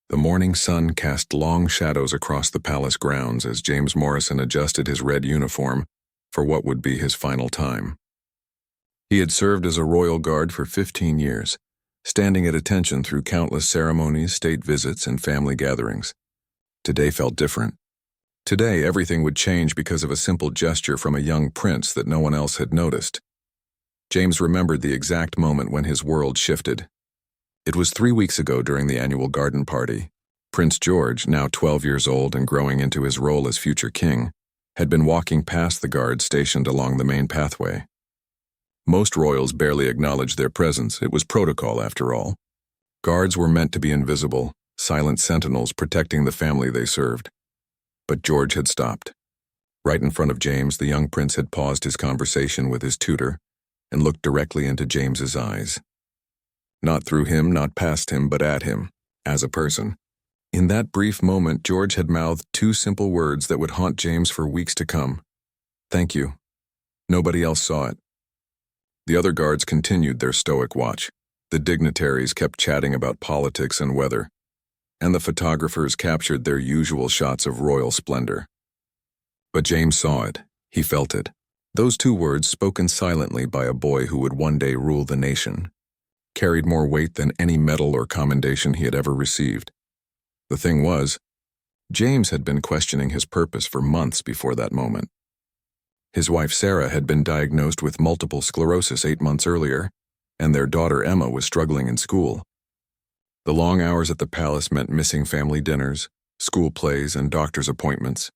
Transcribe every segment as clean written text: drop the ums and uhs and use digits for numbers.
The morning sun cast long shadows across the palace grounds as James Morrison adjusted his red uniform for what would be his final time. He had served as a royal guard for 15 years, standing at attention through countless ceremonies, state visits, and family gatherings. Today felt different. Today, everything would change because of a simple gesture from a young prince that no one else had noticed. James remembered the exact moment when his world shifted. It was 3 weeks ago during the annual garden party. Prince George, now 12 years old and growing into his role as future king, had been walking past the guards stationed along the main pathway. Most royals barely acknowledged their presence. It was protocol, after all. Guards were meant to be invisible, silent sentinels protecting the family they served. But George had stopped. Right in front of James, the young prince had paused his conversation with his tutor and looked directly into James's eyes. Not through him, not past him, but at him, as a person. In that brief moment, George had mouthed two simple words that would haunt James for weeks to come. "Thank you." Nobody else saw it. The other guards continued their stoic watch. The dignitaries kept chatting about politics and weather, and the photographers captured their usual shots of royal splendor. But James saw it. He felt it. Those two words, spoken silently by a boy who would one day rule the nation, carried more weight than any medal or commendation he had ever received. The thing was, James had been questioning his purpose for months before that moment. His wife Sarah had been diagnosed with multiple sclerosis 8 months earlier, and their daughter Emma was struggling in school. The long hours at the palace meant missing family dinners, school plays, and doctor's appointments.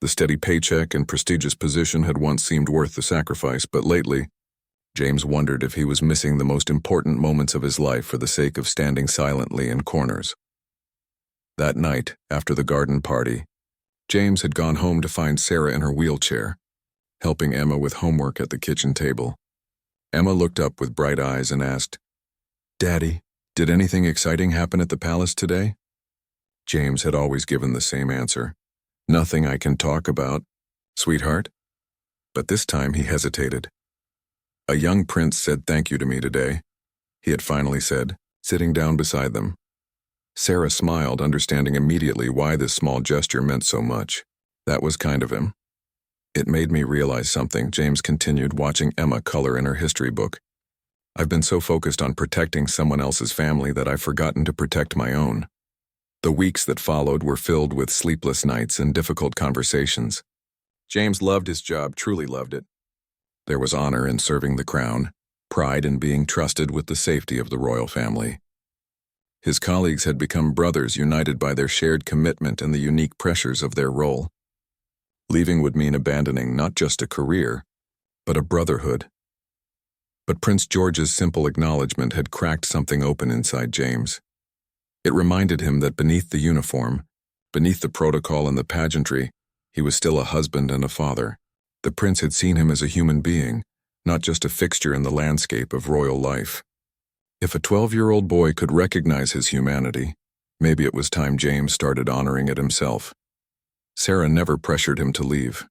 The steady paycheck and prestigious position had once seemed worth the sacrifice, but lately, James wondered if he was missing the most important moments of his life for the sake of standing silently in corners. That night, after the garden party, James had gone home to find Sarah in her wheelchair, helping Emma with homework at the kitchen table. Emma looked up with bright eyes and asked, "Daddy, did anything exciting happen at the palace today?" James had always given the same answer. "Nothing I can talk about, sweetheart." But this time he hesitated. "A young prince said thank you to me today," he had finally said, sitting down beside them. Sarah smiled, understanding immediately why this small gesture meant so much. That was kind of him. "It made me realize something," James continued, watching Emma color in her history book. "I've been so focused on protecting someone else's family that I've forgotten to protect my own." The weeks that followed were filled with sleepless nights and difficult conversations. James loved his job, truly loved it. There was honor in serving the crown, pride in being trusted with the safety of the royal family. His colleagues had become brothers united by their shared commitment and the unique pressures of their role. Leaving would mean abandoning not just a career, but a brotherhood. But Prince George's simple acknowledgement had cracked something open inside James. It reminded him that beneath the uniform, beneath the protocol and the pageantry, he was still a husband and a father. The prince had seen him as a human being, not just a fixture in the landscape of royal life. If a 12-year-old boy could recognize his humanity, maybe it was time James started honoring it himself. Sarah never pressured him to leave.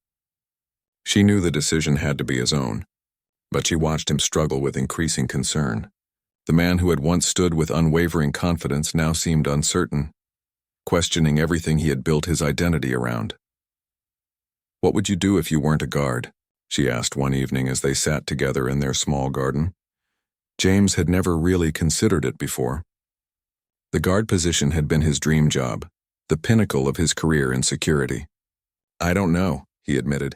She knew the decision had to be his own, but she watched him struggle with increasing concern. The man who had once stood with unwavering confidence now seemed uncertain, questioning everything he had built his identity around. "What would you do if you weren't a guard?" she asked one evening as they sat together in their small garden. James had never really considered it before. The guard position had been his dream job, the pinnacle of his career in security. "I don't know," he admitted.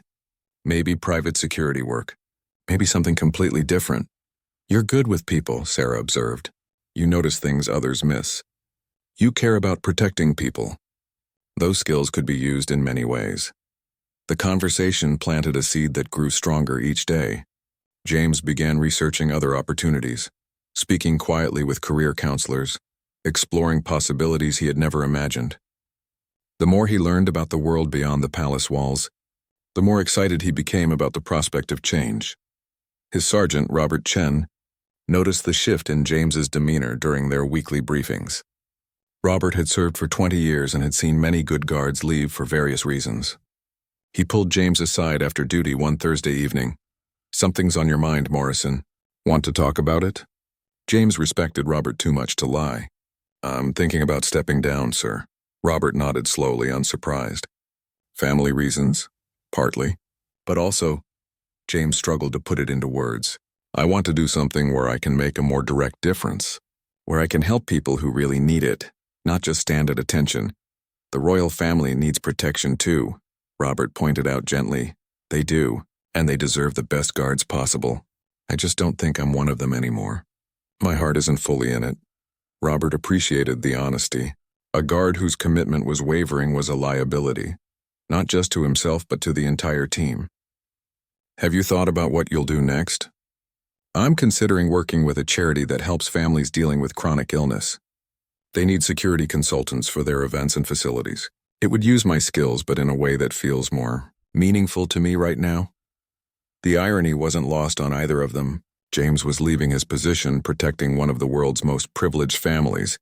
"Maybe private security work. Maybe something completely different." "You're good with people," Sarah observed. "You notice things others miss. You care about protecting people." Those skills could be used in many ways. The conversation planted a seed that grew stronger each day. James began researching other opportunities, speaking quietly with career counselors, exploring possibilities he had never imagined. The more he learned about the world beyond the palace walls, the more excited he became about the prospect of change. His sergeant, Robert Chen, noticed the shift in James's demeanor during their weekly briefings. Robert had served for 20 years and had seen many good guards leave for various reasons. He pulled James aside after duty one Thursday evening. "Something's on your mind, Morrison. Want to talk about it?" James respected Robert too much to lie. I'm thinking about stepping down, sir. Robert nodded slowly, unsurprised. Family reasons? Partly. But also, James struggled to put it into words. I want to do something where I can make a more direct difference, where I can help people who really need it, not just stand at attention. The royal family needs protection too, Robert pointed out gently. They do, and they deserve the best guards possible. I just don't think I'm one of them anymore. My heart isn't fully in it. Robert appreciated the honesty. A guard whose commitment was wavering was a liability, not just to himself but to the entire team. Have you thought about what you'll do next? I'm considering working with a charity that helps families dealing with chronic illness. They need security consultants for their events and facilities. It would use my skills, but in a way that feels more meaningful to me right now. The irony wasn't lost on either of them. James was leaving his position protecting one of the world's most privileged families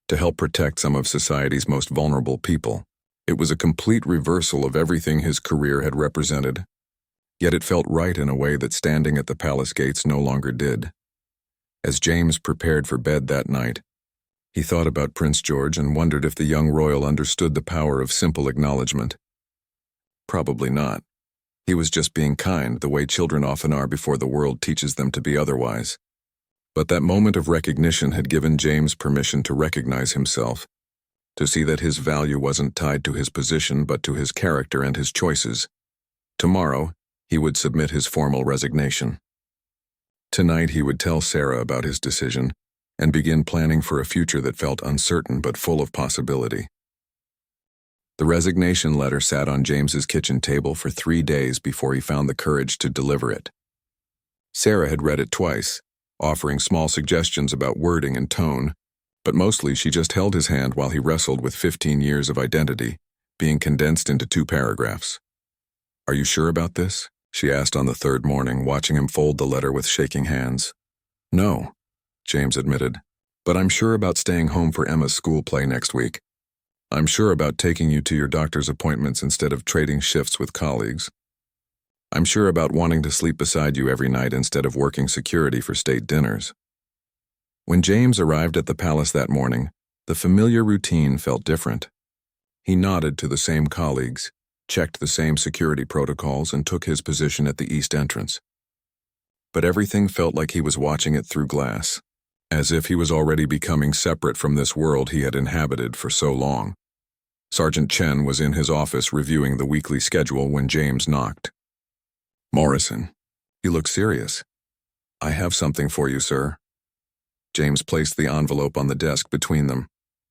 to help protect some of society's most vulnerable people. It was a complete reversal of everything his career had represented. Yet it felt right in a way that standing at the palace gates no longer did. As James prepared for bed that night, he thought about Prince George and wondered if the young royal understood the power of simple acknowledgement. Probably not. He was just being kind, the way children often are before the world teaches them to be otherwise. But that moment of recognition had given James permission to recognize himself, to see that his value wasn't tied to his position but to his character and his choices. Tomorrow, he would submit his formal resignation. Tonight he would tell Sarah about his decision and begin planning for a future that felt uncertain but full of possibility. The resignation letter sat on James's kitchen table for 3 days before he found the courage to deliver it. Sarah had read it twice, offering small suggestions about wording and tone, but mostly she just held his hand while he wrestled with 15 years of identity, being condensed into 2 paragraphs. Are you sure about this? She asked on the 3rd morning, watching him fold the letter with shaking hands. No, James admitted, but I'm sure about staying home for Emma's school play next week. I'm sure about taking you to your doctor's appointments instead of trading shifts with colleagues. I'm sure about wanting to sleep beside you every night instead of working security for state dinners. When James arrived at the palace that morning, the familiar routine felt different. He nodded to the same colleagues, checked the same security protocols, and took his position at the east entrance. But everything felt like he was watching it through glass, as if he was already becoming separate from this world he had inhabited for so long. Sergeant Chen was in his office reviewing the weekly schedule when James knocked. Morrison, you look serious. I have something for you, sir. James placed the envelope on the desk between them.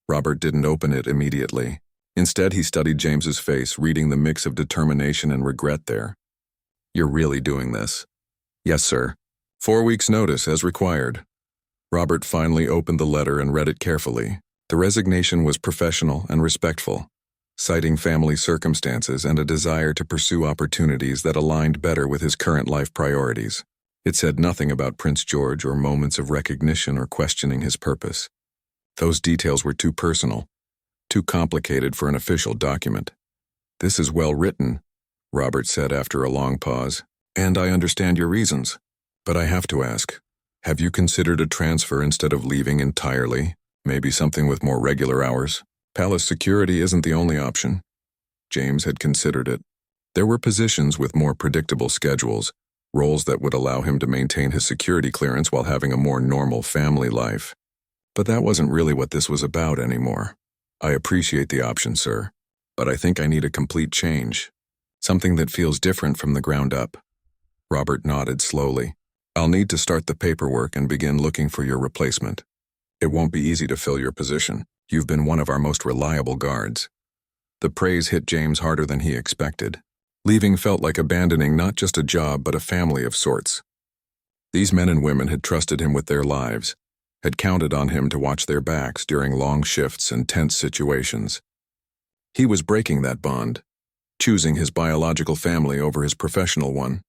Robert didn't open it immediately. Instead, he studied James's face, reading the mix of determination and regret there. You're really doing this? Yes, sir. 4 weeks' notice, as required. Robert finally opened the letter and read it carefully. The resignation was professional and respectful, citing family circumstances and a desire to pursue opportunities that aligned better with his current life priorities. It said nothing about Prince George or moments of recognition or questioning his purpose. Those details were too personal, too complicated for an official document. This is well written, Robert said after a long pause, and I understand your reasons. But I have to ask, have you considered a transfer instead of leaving entirely? Maybe something with more regular hours? Palace security isn't the only option. James had considered it. There were positions with more predictable schedules, roles that would allow him to maintain his security clearance while having a more normal family life. But that wasn't really what this was about anymore. I appreciate the option, sir, but I think I need a complete change. Something that feels different from the ground up. Robert nodded slowly. I'll need to start the paperwork and begin looking for your replacement. It won't be easy to fill your position. You've been one of our most reliable guards. The praise hit James harder than he expected. Leaving felt like abandoning not just a job but a family of sorts. These men and women had trusted him with their lives, had counted on him to watch their backs during long shifts and tense situations. He was breaking that bond, choosing his biological family over his professional one.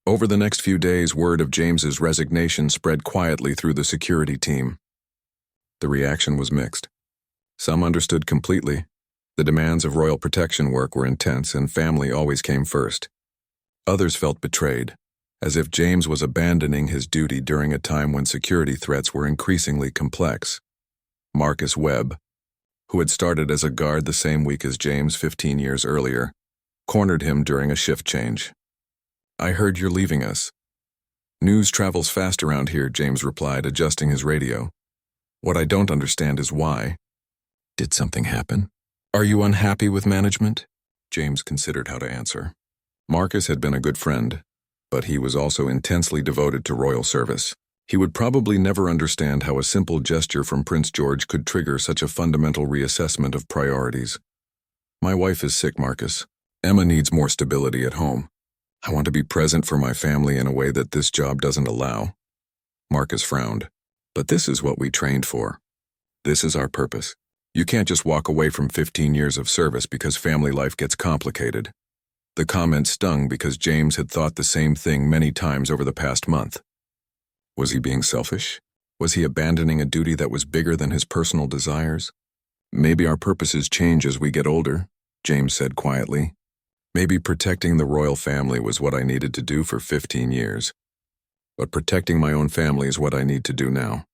Over the next few days, word of James's resignation spread quietly through the security team. The reaction was mixed. Some understood completely. The demands of royal protection work were intense and family always came first. Others felt betrayed, as if James was abandoning his duty during a time when security threats were increasingly complex. Marcus Webb, who had started as a guard the same week as James 15 years earlier, cornered him during a shift change. "I heard you're leaving us." "News travels fast around here," James replied, adjusting his radio. "What I don't understand is why." "Did something happen? Are you unhappy with management?" James considered how to answer. Marcus had been a good friend, but he was also intensely devoted to royal service. He would probably never understand how a simple gesture from Prince George could trigger such a fundamental reassessment of priorities. "My wife is sick, Marcus. Emma needs more stability at home. I want to be present for my family in a way that this job doesn't allow." Marcus frowned. "But this is what we trained for. This is our purpose. You can't just walk away from 15 years of service because family life gets complicated." The comment stung because James had thought the same thing many times over the past month. Was he being selfish? Was he abandoning a duty that was bigger than his personal desires? "Maybe our purposes change as we get older," James said quietly. "Maybe protecting the royal family was what I needed to do for 15 years. But protecting my own family is what I need to do now."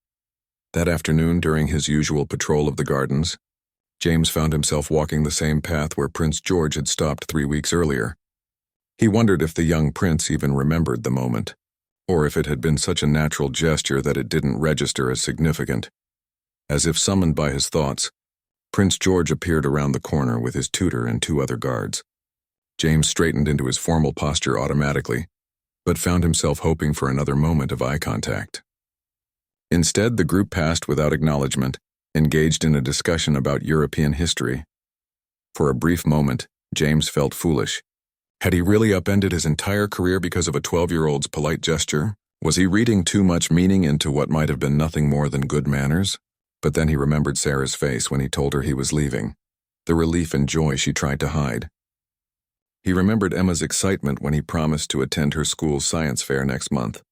That afternoon, during his usual patrol of the gardens, James found himself walking the same path where Prince George had stopped 3 weeks earlier. He wondered if the young prince even remembered the moment, or if it had been such a natural gesture that it didn't register as significant. As if summoned by his thoughts, Prince George appeared around the corner with his tutor and 2 other guards. James straightened into his formal posture automatically, but found himself hoping for another moment of eye contact. Instead, the group passed without acknowledgement, engaged in a discussion about European history. For a brief moment, James felt foolish. Had he really upended his entire career because of a 12-year-old's polite gesture? Was he reading too much meaning into what might have been nothing more than good manners? But then he remembered Sarah's face when he told her he was leaving, the relief and joy she tried to hide. He remembered Emma's excitement when he promised to attend her school's science fair next month.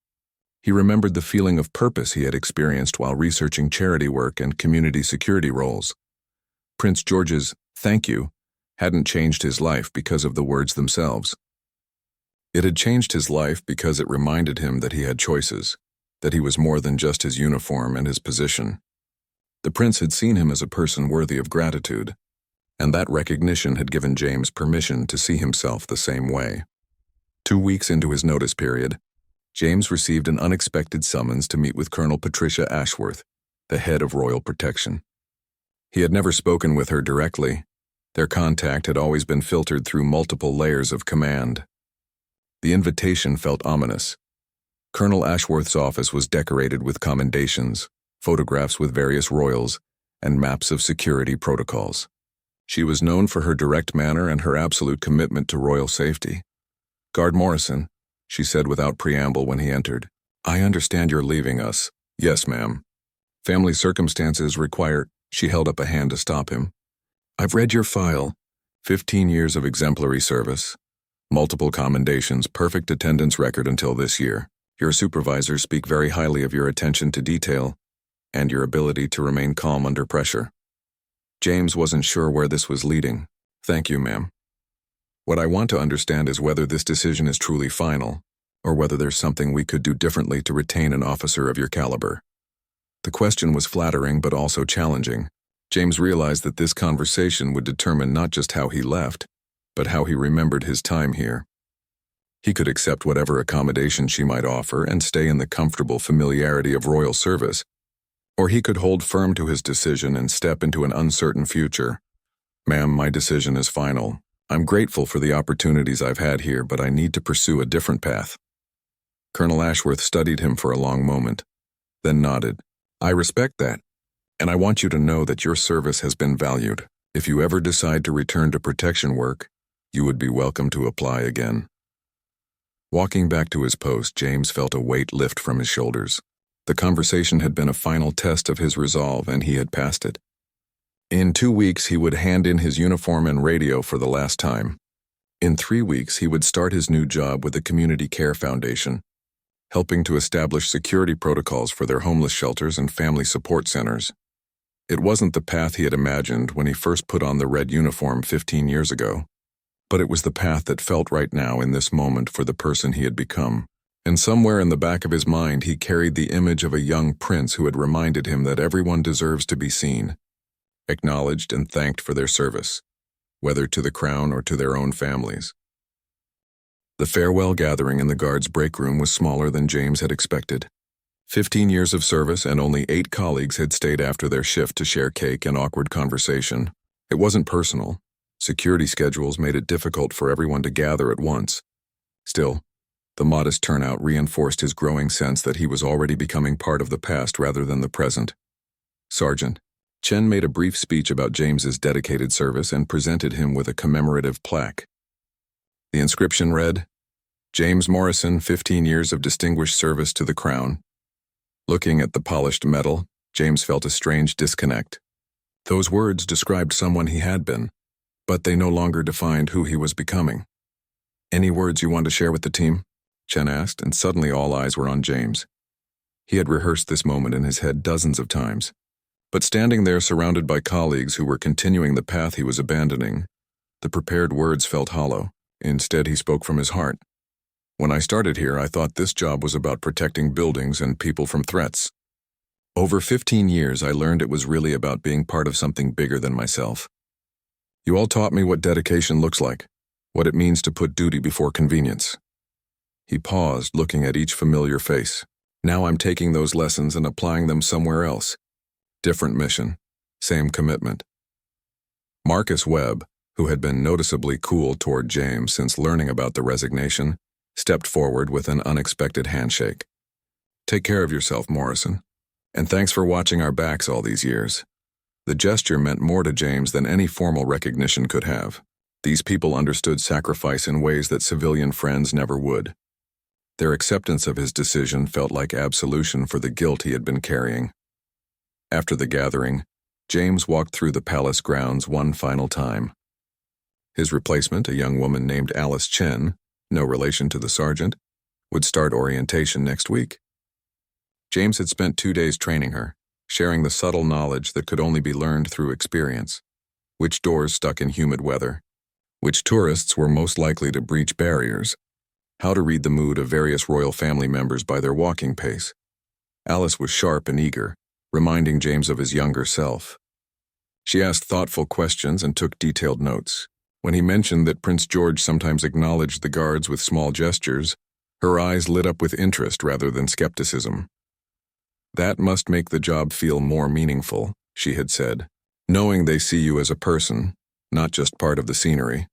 He remembered the feeling of purpose he had experienced while researching charity work and community security roles. Prince George's "thank you" hadn't changed his life because of the words themselves. It had changed his life because it reminded him that he had choices, that he was more than just his uniform and his position. The prince had seen him as a person worthy of gratitude, and that recognition had given James permission to see himself the same way. 2 weeks into his notice period, James received an unexpected summons to meet with Colonel Patricia Ashworth, the head of Royal Protection. He had never spoken with her directly. Their contact had always been filtered through multiple layers of command. The invitation felt ominous. Colonel Ashworth's office was decorated with commendations, photographs with various royals, and maps of security protocols. She was known for her direct manner and her absolute commitment to royal safety. "Guard Morrison," she said without preamble when he entered. "I understand you're leaving us." "Yes, ma'am. Family circumstances require—" She held up a hand to stop him. "I've read your file. 15 years of exemplary service. Multiple commendations, perfect attendance record until this year. Your supervisors speak very highly of your attention to detail and your ability to remain calm under pressure." James wasn't sure where this was leading. "Thank you, ma'am. What I want to understand is whether this decision is truly final, or whether there's something we could do differently to retain an officer of your caliber." The question was flattering but also challenging. James realized that this conversation would determine not just how he left, but how he remembered his time here. He could accept whatever accommodation she might offer and stay in the comfortable familiarity of royal service, or he could hold firm to his decision and step into an uncertain future. "Ma'am, my decision is final. I'm grateful for the opportunities I've had here, but I need to pursue a different path." Colonel Ashworth studied him for a long moment, then nodded. "I respect that, and I want you to know that your service has been valued. If you ever decide to return to protection work, you would be welcome to apply again." Walking back to his post, James felt a weight lift from his shoulders. The conversation had been a final test of his resolve, and he had passed it. In 2 weeks, he would hand in his uniform and radio for the last time. In 3 weeks, he would start his new job with the Community Care Foundation, helping to establish security protocols for their homeless shelters and family support centers. It wasn't the path he had imagined when he first put on the red uniform 15 years ago, but it was the path that felt right now in this moment for the person he had become. And somewhere in the back of his mind he carried the image of a young prince who had reminded him that everyone deserves to be seen, acknowledged and thanked for their service, whether to the crown or to their own families. The farewell gathering in the guards' break room was smaller than James had expected. 15 years of service and only 8 colleagues had stayed after their shift to share cake and awkward conversation. It wasn't personal. Security schedules made it difficult for everyone to gather at once. Still, the modest turnout reinforced his growing sense that he was already becoming part of the past rather than the present. Sergeant Chen made a brief speech about James's dedicated service and presented him with a commemorative plaque. The inscription read, "James Morrison, 15 years of distinguished service to the Crown." Looking at the polished metal, James felt a strange disconnect. Those words described someone he had been, but they no longer defined who he was becoming. "Any words you want to share with the team?" Chen asked, and suddenly all eyes were on James. He had rehearsed this moment in his head dozens of times, but standing there surrounded by colleagues who were continuing the path he was abandoning, the prepared words felt hollow. Instead, he spoke from his heart. "When I started here, I thought this job was about protecting buildings and people from threats. Over 15 years, I learned it was really about being part of something bigger than myself. You all taught me what dedication looks like, what it means to put duty before convenience." He paused, looking at each familiar face. "Now I'm taking those lessons and applying them somewhere else. Different mission, same commitment." Marcus Webb, who had been noticeably cool toward James since learning about the resignation, stepped forward with an unexpected handshake. "Take care of yourself, Morrison, and thanks for watching our backs all these years." The gesture meant more to James than any formal recognition could have. These people understood sacrifice in ways that civilian friends never would. Their acceptance of his decision felt like absolution for the guilt he had been carrying. After the gathering, James walked through the palace grounds one final time. His replacement, a young woman named Alice Chen, no relation to the sergeant, would start orientation next week. James had spent 2 days training her, sharing the subtle knowledge that could only be learned through experience. Which doors stuck in humid weather, which tourists were most likely to breach barriers, how to read the mood of various royal family members by their walking pace. Alice was sharp and eager, reminding James of his younger self. She asked thoughtful questions and took detailed notes. When he mentioned that Prince George sometimes acknowledged the guards with small gestures, her eyes lit up with interest rather than skepticism. "That must make the job feel more meaningful," she had said, "knowing they see you as a person, not just part of the scenery."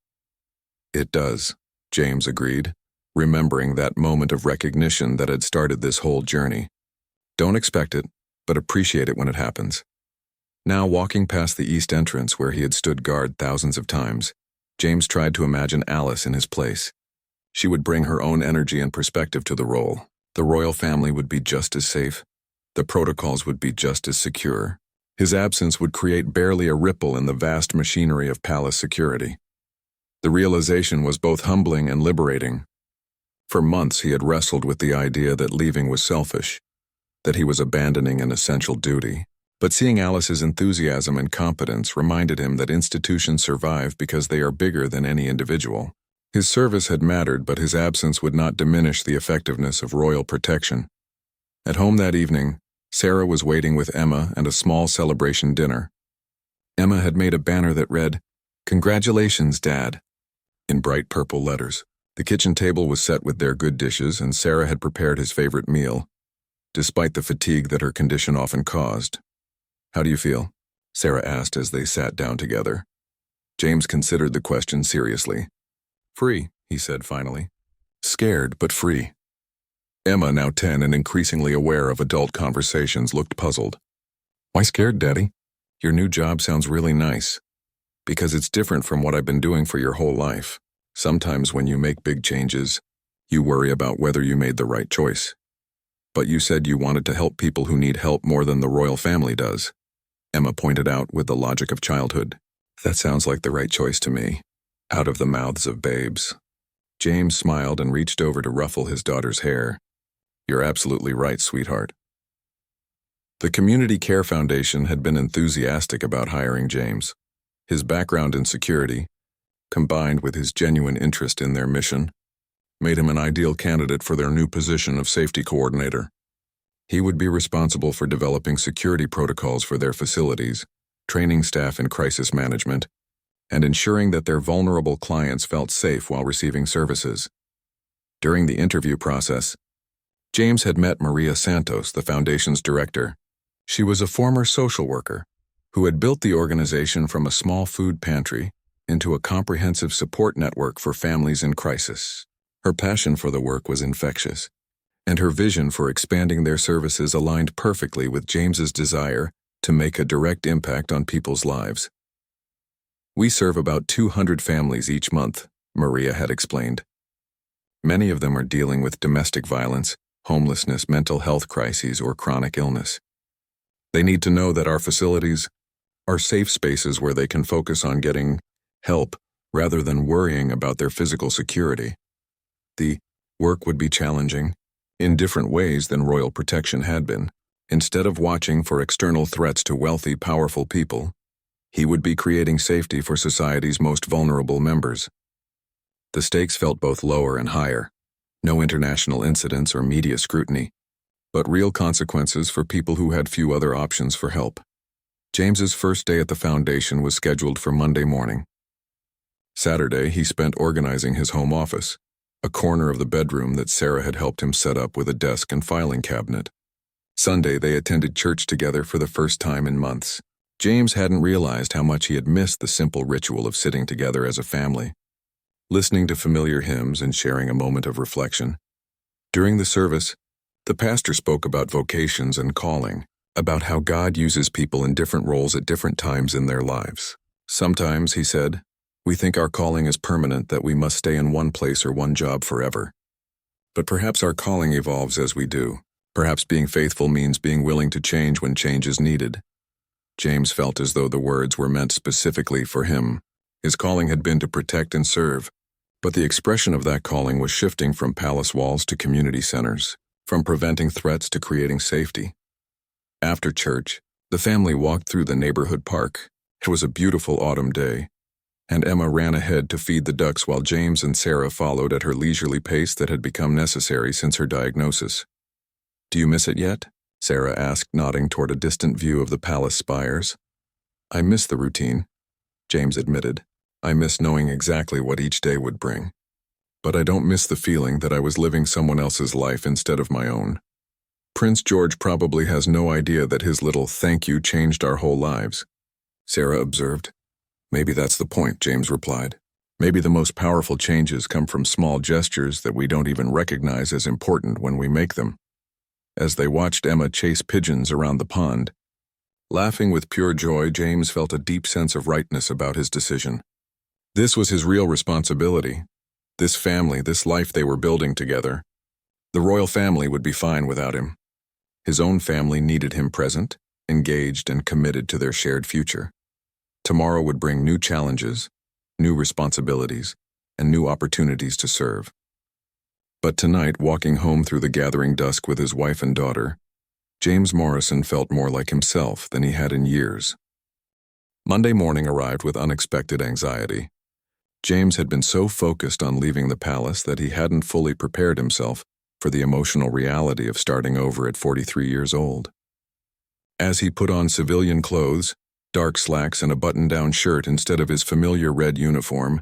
"It does," James agreed, remembering that moment of recognition that had started this whole journey. "Don't expect it, but appreciate it when it happens." Now walking past the east entrance where he had stood guard thousands of times, James tried to imagine Alice in his place. She would bring her own energy and perspective to the role. The royal family would be just as safe. The protocols would be just as secure. His absence would create barely a ripple in the vast machinery of palace security. The realization was both humbling and liberating. For months he had wrestled with the idea that leaving was selfish, that he was abandoning an essential duty. But seeing Alice's enthusiasm and competence reminded him that institutions survive because they are bigger than any individual. His service had mattered, but his absence would not diminish the effectiveness of royal protection. At home that evening, Sarah was waiting with Emma and a small celebration dinner. Emma had made a banner that read, "Congratulations, Dad," in bright purple letters. The kitchen table was set with their good dishes, and Sarah had prepared his favorite meal, despite the fatigue that her condition often caused. "How do you feel?" Sarah asked as they sat down together. James considered the question seriously. "Free," he said finally. "Scared, but free." Emma, now 10 and increasingly aware of adult conversations, looked puzzled. "Why scared, Daddy? Your new job sounds really nice." "Because it's different from what I've been doing for your whole life. Sometimes when you make big changes, you worry about whether you made the right choice. But you said you wanted to help people who need help more than the royal family does," Emma pointed out with the logic of childhood. "That sounds like the right choice to me." Out of the mouths of babes. James smiled and reached over to ruffle his daughter's hair. "You're absolutely right, sweetheart." The Community Care Foundation had been enthusiastic about hiring James. His background in security, combined with his genuine interest in their mission, made him an ideal candidate for their new position of safety coordinator. He would be responsible for developing security protocols for their facilities, training staff in crisis management, and ensuring that their vulnerable clients felt safe while receiving services. During the interview process, James had met Maria Santos, the foundation's director. She was a former social worker who had built the organization from a small food pantry into a comprehensive support network for families in crisis. Her passion for the work was infectious, and her vision for expanding their services aligned perfectly with James's desire to make a direct impact on people's lives. "We serve about 200 families each month," Maria had explained. "Many of them are dealing with domestic violence, homelessness, mental health crises, or chronic illness. They need to know that our facilities are safe spaces where they can focus on getting help rather than worrying about their physical security." The work would be challenging in different ways than Royal Protection had been. Instead of watching for external threats to wealthy, powerful people, he would be creating safety for society's most vulnerable members. The stakes felt both lower and higher. No international incidents or media scrutiny, but real consequences for people who had few other options for help. James's first day at the foundation was scheduled for Monday morning. Saturday, he spent organizing his home office, a corner of the bedroom that Sarah had helped him set up with a desk and filing cabinet. Sunday, they attended church together for the first time in months. James hadn't realized how much he had missed the simple ritual of sitting together as a family, listening to familiar hymns and sharing a moment of reflection. During the service, the pastor spoke about vocations and calling, about how God uses people in different roles at different times in their lives. "Sometimes," he said, "we think our calling is permanent, that we must stay in one place or one job forever. But perhaps our calling evolves as we do. Perhaps being faithful means being willing to change when change is needed." James felt as though the words were meant specifically for him. His calling had been to protect and serve, but the expression of that calling was shifting from palace walls to community centers, from preventing threats to creating safety. After church, the family walked through the neighborhood park. It was a beautiful autumn day, and Emma ran ahead to feed the ducks while James and Sarah followed at her leisurely pace that had become necessary since her diagnosis. "Do you miss it yet?" Sarah asked, nodding toward a distant view of the palace spires. "I miss the routine," James admitted. "I miss knowing exactly what each day would bring. But I don't miss the feeling that I was living someone else's life instead of my own." "Prince George probably has no idea that his little thank you changed our whole lives," Sarah observed. "Maybe that's the point," James replied. "Maybe the most powerful changes come from small gestures that we don't even recognize as important when we make them." As they watched Emma chase pigeons around the pond, laughing with pure joy, James felt a deep sense of rightness about his decision. This was his real responsibility. This family, this life they were building together. The royal family would be fine without him. His own family needed him present, engaged, and committed to their shared future. Tomorrow would bring new challenges, new responsibilities, and new opportunities to serve. But tonight, walking home through the gathering dusk with his wife and daughter, James Morrison felt more like himself than he had in years. Monday morning arrived with unexpected anxiety. James had been so focused on leaving the palace that he hadn't fully prepared himself for the emotional reality of starting over at 43 years old. As he put on civilian clothes, dark slacks and a button-down shirt instead of his familiar red uniform,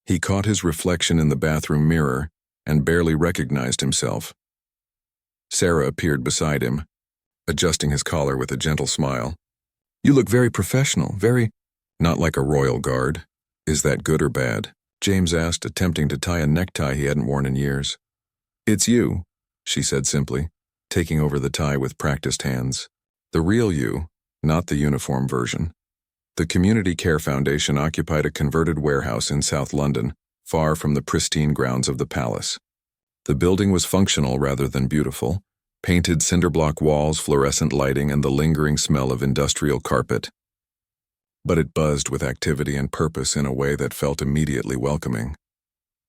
he caught his reflection in the bathroom mirror and barely recognized himself. Sarah appeared beside him, adjusting his collar with a gentle smile. "You look very professional, very—" "Not like a royal guard. Is that good or bad?" James asked, attempting to tie a necktie he hadn't worn in years. "It's you," she said simply, taking over the tie with practiced hands. "The real you, not the uniform version." The Community Care Foundation occupied a converted warehouse in South London, far from the pristine grounds of the palace. The building was functional rather than beautiful, painted cinder-block walls, fluorescent lighting, and the lingering smell of industrial carpet. But it buzzed with activity and purpose in a way that felt immediately welcoming.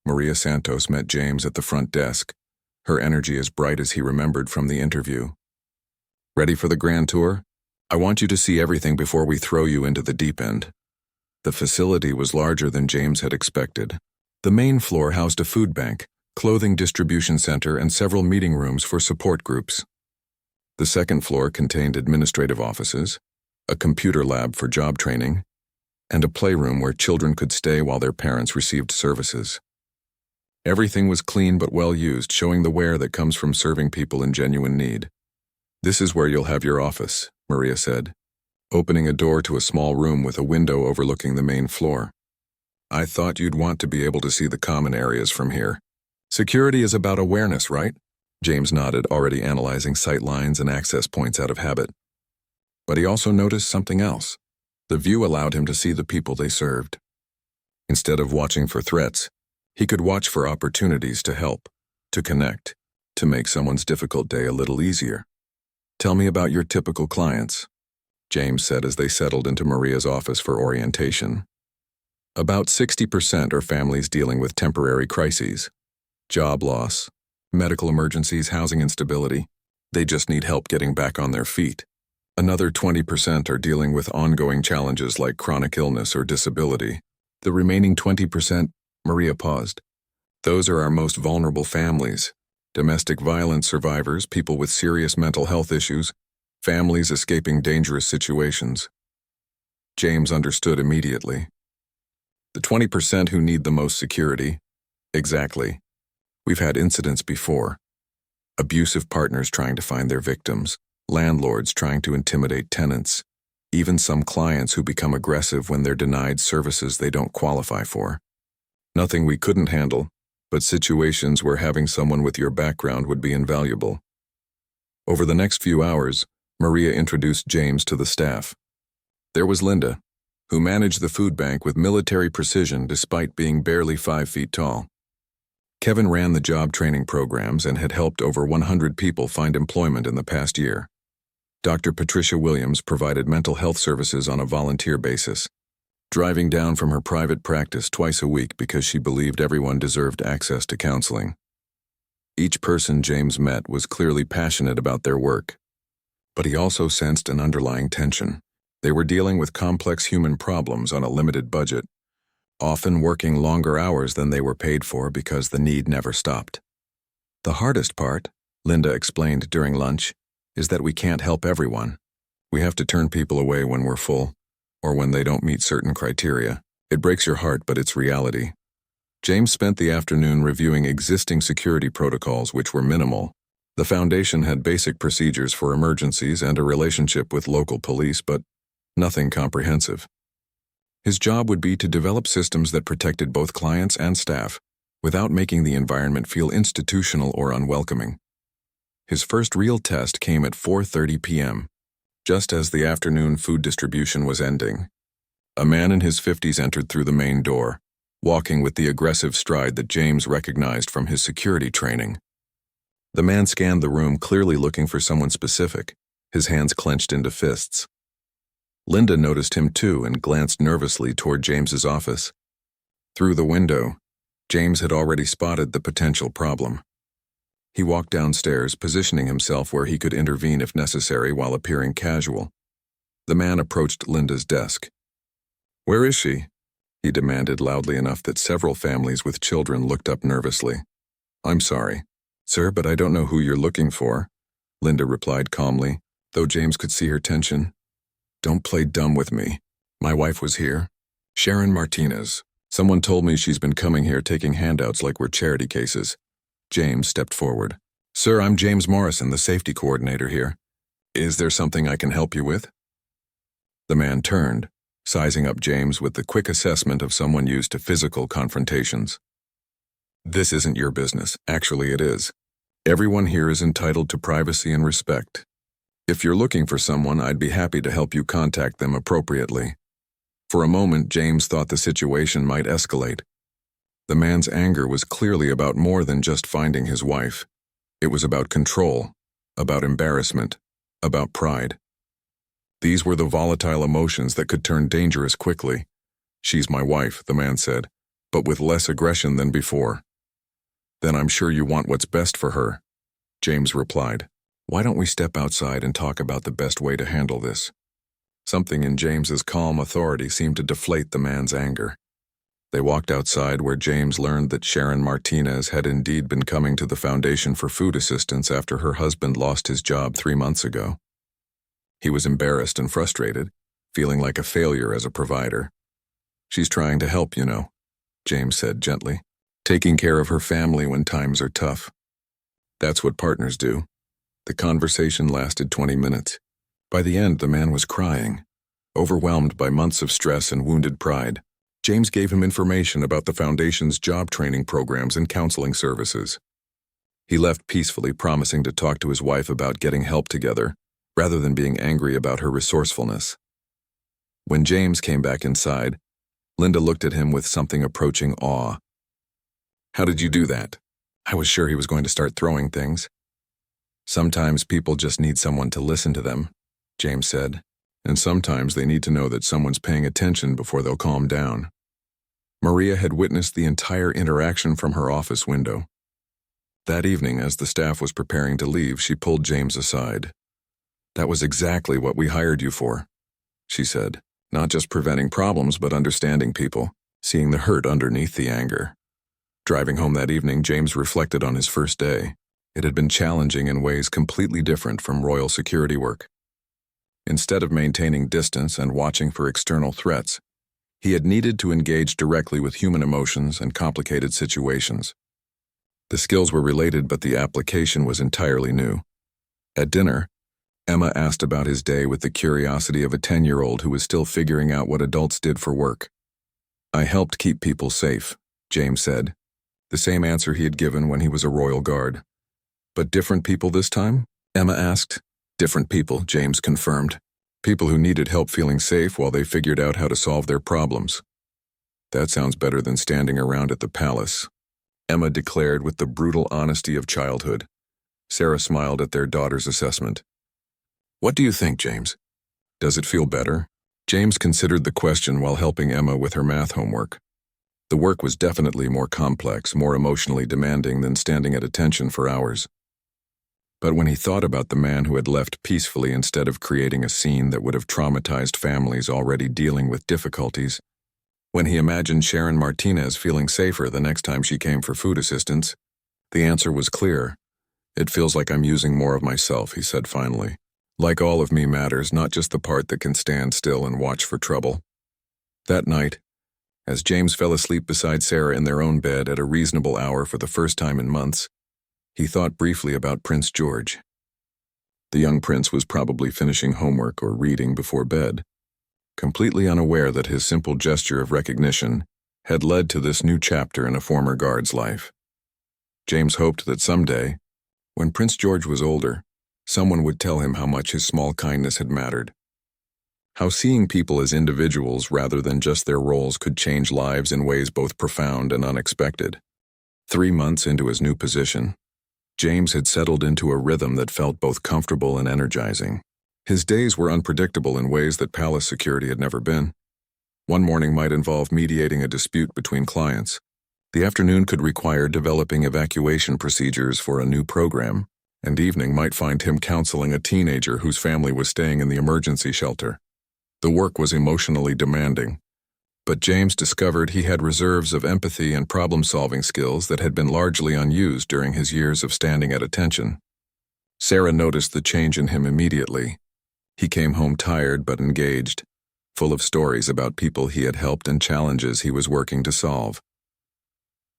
Maria Santos met James at the front desk, her energy as bright as he remembered from the interview. "Ready for the grand tour? I want you to see everything before we throw you into the deep end." The facility was larger than James had expected. The main floor housed a food bank, clothing distribution center, and several meeting rooms for support groups. The second floor contained administrative offices, a computer lab for job training, and a playroom where children could stay while their parents received services. Everything was clean but well used, showing the wear that comes from serving people in genuine need. "This is where you'll have your office," Maria said, opening a door to a small room with a window overlooking the main floor. "I thought you'd want to be able to see the common areas from here. Security is about awareness, right?" James nodded, already analyzing sight lines and access points out of habit. But he also noticed something else. The view allowed him to see the people they served. Instead of watching for threats, he could watch for opportunities to help, to connect, to make someone's difficult day a little easier. "Tell me about your typical clients," James said as they settled into Maria's office for orientation. "About 60% are families dealing with temporary crises, job loss, medical emergencies, housing instability. They just need help getting back on their feet. Another 20% are dealing with ongoing challenges like chronic illness or disability. The remaining 20%, Maria paused. Those are our most vulnerable families. Domestic violence survivors, people with serious mental health issues, families escaping dangerous situations." James understood immediately. "The 20% who need the most security." "Exactly. We've had incidents before. Abusive partners trying to find their victims, landlords trying to intimidate tenants, even some clients who become aggressive when they're denied services they don't qualify for. Nothing we couldn't handle, but situations where having someone with your background would be invaluable." Over the next few hours, Maria introduced James to the staff. There was Linda, who managed the food bank with military precision despite being barely 5 feet tall. Kevin ran the job training programs and had helped over 100 people find employment in the past year. Dr. Patricia Williams provided mental health services on a volunteer basis, driving down from her private practice twice a week because she believed everyone deserved access to counseling. Each person James met was clearly passionate about their work, but he also sensed an underlying tension. They were dealing with complex human problems on a limited budget, often working longer hours than they were paid for because the need never stopped. "The hardest part," Linda explained during lunch, "is that we can't help everyone. We have to turn people away when we're full, or when they don't meet certain criteria. It breaks your heart, but it's reality." James spent the afternoon reviewing existing security protocols, which were minimal. The foundation had basic procedures for emergencies and a relationship with local police, but nothing comprehensive. His job would be to develop systems that protected both clients and staff, without making the environment feel institutional or unwelcoming. His first real test came at 4:30 p.m., just as the afternoon food distribution was ending. A man in his 50s entered through the main door, walking with the aggressive stride that James recognized from his security training. The man scanned the room, clearly looking for someone specific, his hands clenched into fists. Linda noticed him too and glanced nervously toward James's office. Through the window, James had already spotted the potential problem. He walked downstairs, positioning himself where he could intervene if necessary while appearing casual. The man approached Linda's desk. "Where is she?" he demanded loudly enough that several families with children looked up nervously. "I'm sorry, sir, but I don't know who you're looking for," Linda replied calmly, though James could see her tension. "Don't play dumb with me. My wife was here. Sharon Martinez. Someone told me she's been coming here taking handouts like we're charity cases." James stepped forward. "Sir, I'm James Morrison, the safety coordinator here. Is there something I can help you with?" The man turned, sizing up James with the quick assessment of someone used to physical confrontations. "This isn't your business. Actually, it is. Everyone here is entitled to privacy and respect. If you're looking for someone, I'd be happy to help you contact them appropriately." For a moment, James thought the situation might escalate. The man's anger was clearly about more than just finding his wife. It was about control, about embarrassment, about pride. These were the volatile emotions that could turn dangerous quickly. "She's my wife," the man said, but with less aggression than before. "Then I'm sure you want what's best for her," James replied. "Why don't we step outside and talk about the best way to handle this?" Something in James's calm authority seemed to deflate the man's anger. They walked outside where James learned that Sharon Martinez had indeed been coming to the Foundation for Food Assistance after her husband lost his job 3 months ago. He was embarrassed and frustrated, feeling like a failure as a provider. "She's trying to help, you know," James said gently, "taking care of her family when times are tough. That's what partners do." The conversation lasted 20 minutes. By the end, the man was crying, overwhelmed by months of stress and wounded pride. James gave him information about the Foundation's job training programs and counseling services. He left peacefully, promising to talk to his wife about getting help together, rather than being angry about her resourcefulness. When James came back inside, Linda looked at him with something approaching awe. "How did you do that? I was sure he was going to start throwing things." "Sometimes people just need someone to listen to them," James said, "and sometimes they need to know that someone's paying attention before they'll calm down." Maria had witnessed the entire interaction from her office window. That evening, as the staff was preparing to leave, she pulled James aside. "That was exactly what we hired you for," she said. "Not just preventing problems, but understanding people, seeing the hurt underneath the anger." Driving home that evening, James reflected on his first day. It had been challenging in ways completely different from royal security work. Instead of maintaining distance and watching for external threats, he had needed to engage directly with human emotions and complicated situations. The skills were related, but the application was entirely new. At dinner, Emma asked about his day with the curiosity of a 10-year-old who was still figuring out what adults did for work. "I helped keep people safe," James said, the same answer he had given when he was a royal guard. "But different people this time?" Emma asked. "Different people," James confirmed. "People who needed help feeling safe while they figured out how to solve their problems." "That sounds better than standing around at the palace," Emma declared with the brutal honesty of childhood. Sarah smiled at their daughter's assessment. "What do you think, James? Does it feel better?" James considered the question while helping Emma with her math homework. The work was definitely more complex, more emotionally demanding than standing at attention for hours. But when he thought about the man who had left peacefully instead of creating a scene that would have traumatized families already dealing with difficulties, when he imagined Sharon Martinez feeling safer the next time she came for food assistance, the answer was clear. "It feels like I'm using more of myself," he said finally. "Like all of me matters, not just the part that can stand still and watch for trouble." That night, as James fell asleep beside Sarah in their own bed at a reasonable hour for the first time in months, he thought briefly about Prince George. The young prince was probably finishing homework or reading before bed, completely unaware that his simple gesture of recognition had led to this new chapter in a former guard's life. James hoped that someday, when Prince George was older, someone would tell him how much his small kindness had mattered. How seeing people as individuals rather than just their roles could change lives in ways both profound and unexpected. 3 months into his new position, James had settled into a rhythm that felt both comfortable and energizing. His days were unpredictable in ways that palace security had never been. One morning might involve mediating a dispute between clients. The afternoon could require developing evacuation procedures for a new program, and evening might find him counseling a teenager whose family was staying in the emergency shelter. The work was emotionally demanding, but James discovered he had reserves of empathy and problem-solving skills that had been largely unused during his years of standing at attention. Sarah noticed the change in him immediately. He came home tired but engaged, full of stories about people he had helped and challenges he was working to solve.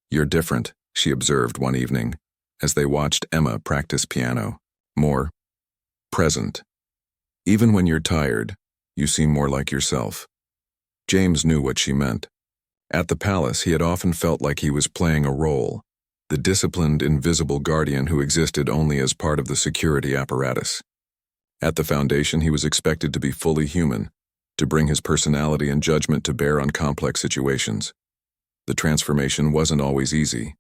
"You're different," she observed one evening, as they watched Emma practice piano. "More present. Even when you're tired, you seem more like yourself." James knew what she meant. At the palace, he had often felt like he was playing a role, the disciplined, invisible guardian who existed only as part of the security apparatus. At the Foundation, he was expected to be fully human, to bring his personality and judgment to bear on complex situations. The transformation wasn't always easy.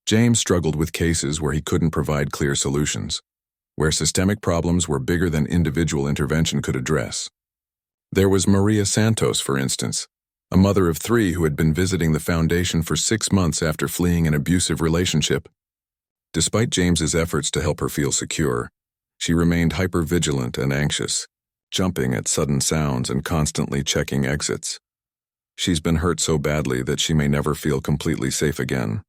James struggled with cases where he couldn't provide clear solutions, where systemic problems were bigger than individual intervention could address. There was Maria Santos, for instance, a mother of 3 who had been visiting the Foundation for 6 months after fleeing an abusive relationship. Despite James's efforts to help her feel secure, she remained hypervigilant and anxious, jumping at sudden sounds and constantly checking exits. She's been hurt so badly that she may never feel completely safe again,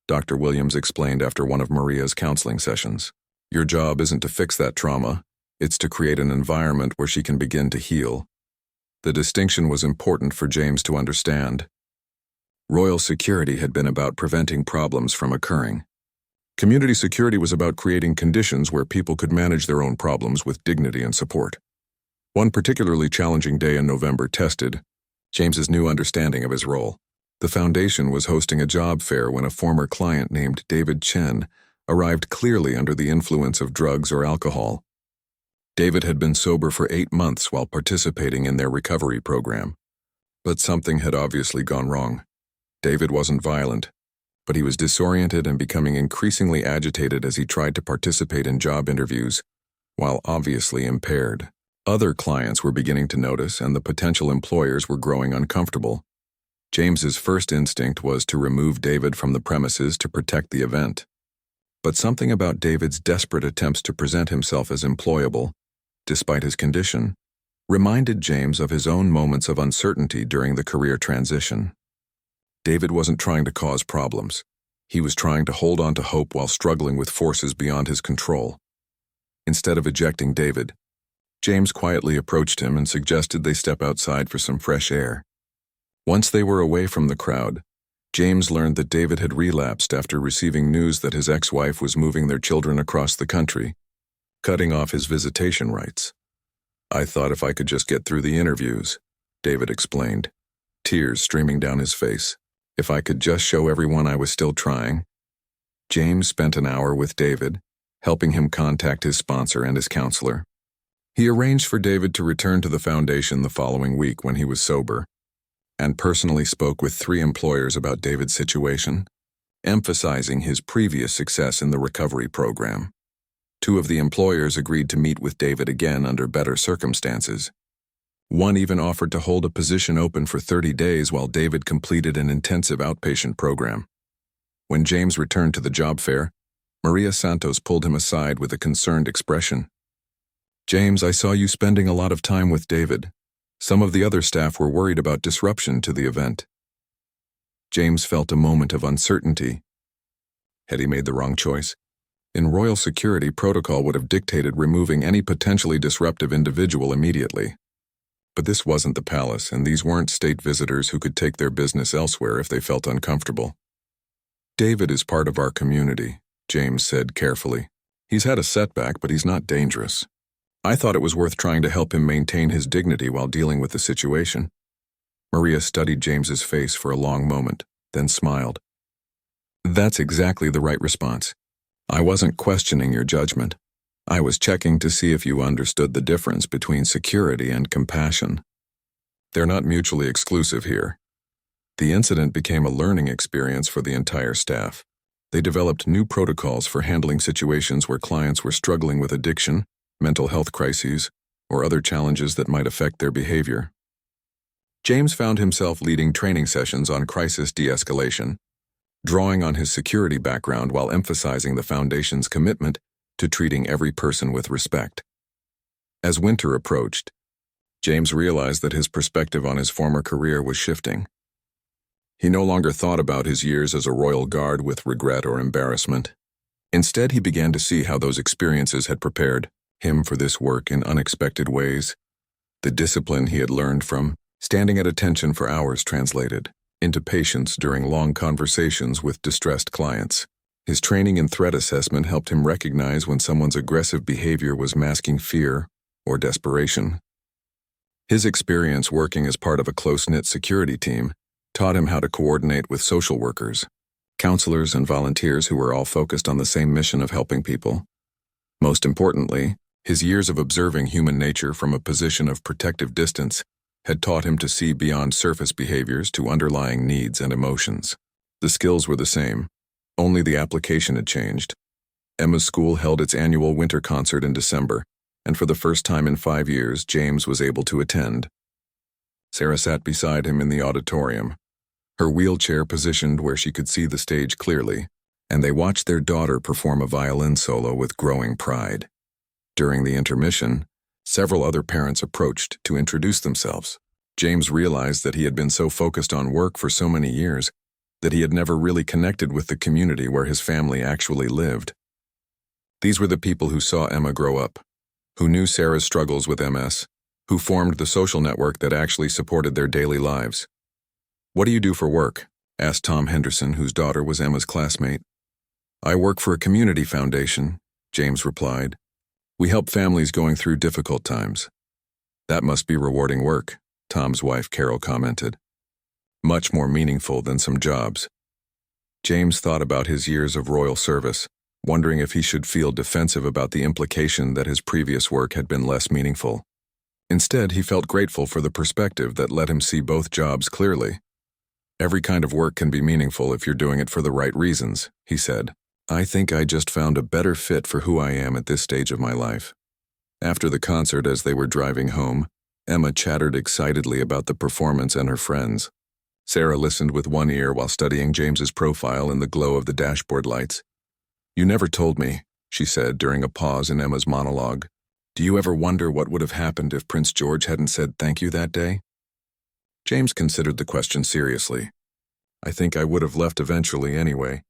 Dr. Williams explained after one of Maria's counseling sessions. Your job isn't to fix that trauma, it's to create an environment where she can begin to heal. The distinction was important for James to understand. Royal security had been about preventing problems from occurring. Community security was about creating conditions where people could manage their own problems with dignity and support. One particularly challenging day in November tested James's new understanding of his role. The foundation was hosting a job fair when a former client named David Chen arrived clearly under the influence of drugs or alcohol. David had been sober for 8 months while participating in their recovery program. But something had obviously gone wrong. David wasn't violent, but he was disoriented and becoming increasingly agitated as he tried to participate in job interviews, while obviously impaired. Other clients were beginning to notice, and the potential employers were growing uncomfortable. James's first instinct was to remove David from the premises to protect the event. But something about David's desperate attempts to present himself as employable, despite his condition, reminded James of his own moments of uncertainty during the career transition. David wasn't trying to cause problems. He was trying to hold on to hope while struggling with forces beyond his control. Instead of ejecting David, James quietly approached him and suggested they step outside for some fresh air. Once they were away from the crowd, James learned that David had relapsed after receiving news that his ex-wife was moving their children across the country, cutting off his visitation rights. I thought if I could just get through the interviews, David explained, tears streaming down his face. If I could just show everyone I was still trying. James spent an hour with David, helping him contact his sponsor and his counselor. He arranged for David to return to the foundation the following week when he was sober, and personally spoke with 3 employers about David's situation, emphasizing his previous success in the recovery program. 2 of the employers agreed to meet with David again under better circumstances. One even offered to hold a position open for 30 days while David completed an intensive outpatient program. When James returned to the job fair, Maria Santos pulled him aside with a concerned expression. James, I saw you spending a lot of time with David. Some of the other staff were worried about disruption to the event. James felt a moment of uncertainty. Had he made the wrong choice? In royal security, protocol would have dictated removing any potentially disruptive individual immediately. But this wasn't the palace, and these weren't state visitors who could take their business elsewhere if they felt uncomfortable. David is part of our community, James said carefully. He's had a setback, but he's not dangerous. I thought it was worth trying to help him maintain his dignity while dealing with the situation. Maria studied James's face for a long moment, then smiled. That's exactly the right response. I wasn't questioning your judgment. I was checking to see if you understood the difference between security and compassion. They're not mutually exclusive here. The incident became a learning experience for the entire staff. They developed new protocols for handling situations where clients were struggling with addiction, mental health crises, or other challenges that might affect their behavior. James found himself leading training sessions on crisis de-escalation, drawing on his security background while emphasizing the Foundation's commitment to treating every person with respect. As winter approached, James realized that his perspective on his former career was shifting. He no longer thought about his years as a royal guard with regret or embarrassment. Instead, he began to see how those experiences had prepared him for this work in unexpected ways. The discipline he had learned from standing at attention for hours translated into patience during long conversations with distressed clients. His training in threat assessment helped him recognize when someone's aggressive behavior was masking fear or desperation. His experience working as part of a close-knit security team taught him how to coordinate with social workers, counselors, and volunteers who were all focused on the same mission of helping people. Most importantly, his years of observing human nature from a position of protective distance had taught him to see beyond surface behaviors to underlying needs and emotions. The skills were the same. Only the application had changed. Emma's school held its annual winter concert in December, and for the first time in 5 years, James was able to attend. Sarah sat beside him in the auditorium, her wheelchair positioned where she could see the stage clearly, and they watched their daughter perform a violin solo with growing pride. During the intermission, several other parents approached to introduce themselves. James realized that he had been so focused on work for so many years that he had never really connected with the community where his family actually lived. These were the people who saw Emma grow up, who knew Sarah's struggles with MS, who formed the social network that actually supported their daily lives. "What do you do for work?" asked Tom Henderson, whose daughter was Emma's classmate. "I work for a community foundation," James replied. "We help families going through difficult times." "That must be rewarding work," Tom's wife Carol commented. "Much more meaningful than some jobs." James thought about his years of royal service, wondering if he should feel defensive about the implication that his previous work had been less meaningful. Instead, he felt grateful for the perspective that let him see both jobs clearly. "Every kind of work can be meaningful if you're doing it for the right reasons," he said. "I think I just found a better fit for who I am at this stage of my life." After the concert, as they were driving home, Emma chattered excitedly about the performance and her friends. Sarah listened with one ear while studying James's profile in the glow of the dashboard lights. "You never told me," she said during a pause in Emma's monologue. "Do you ever wonder what would have happened if Prince George hadn't said thank you that day?" James considered the question seriously. "I think I would have left eventually anyway.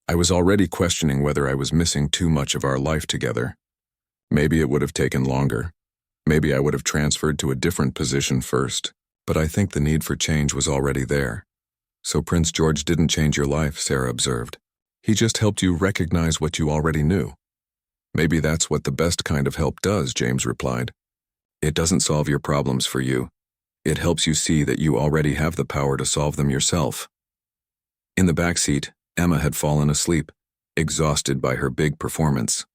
I was already questioning whether I was missing too much of our life together. Maybe it would have taken longer. Maybe I would have transferred to a different position first, but I think the need for change was already there." "So Prince George didn't change your life," Sarah observed. "He just helped you recognize what you already knew." "Maybe that's what the best kind of help does," James replied. "It doesn't solve your problems for you. It helps you see that you already have the power to solve them yourself." In the back seat, Emma had fallen asleep, exhausted by her big performance.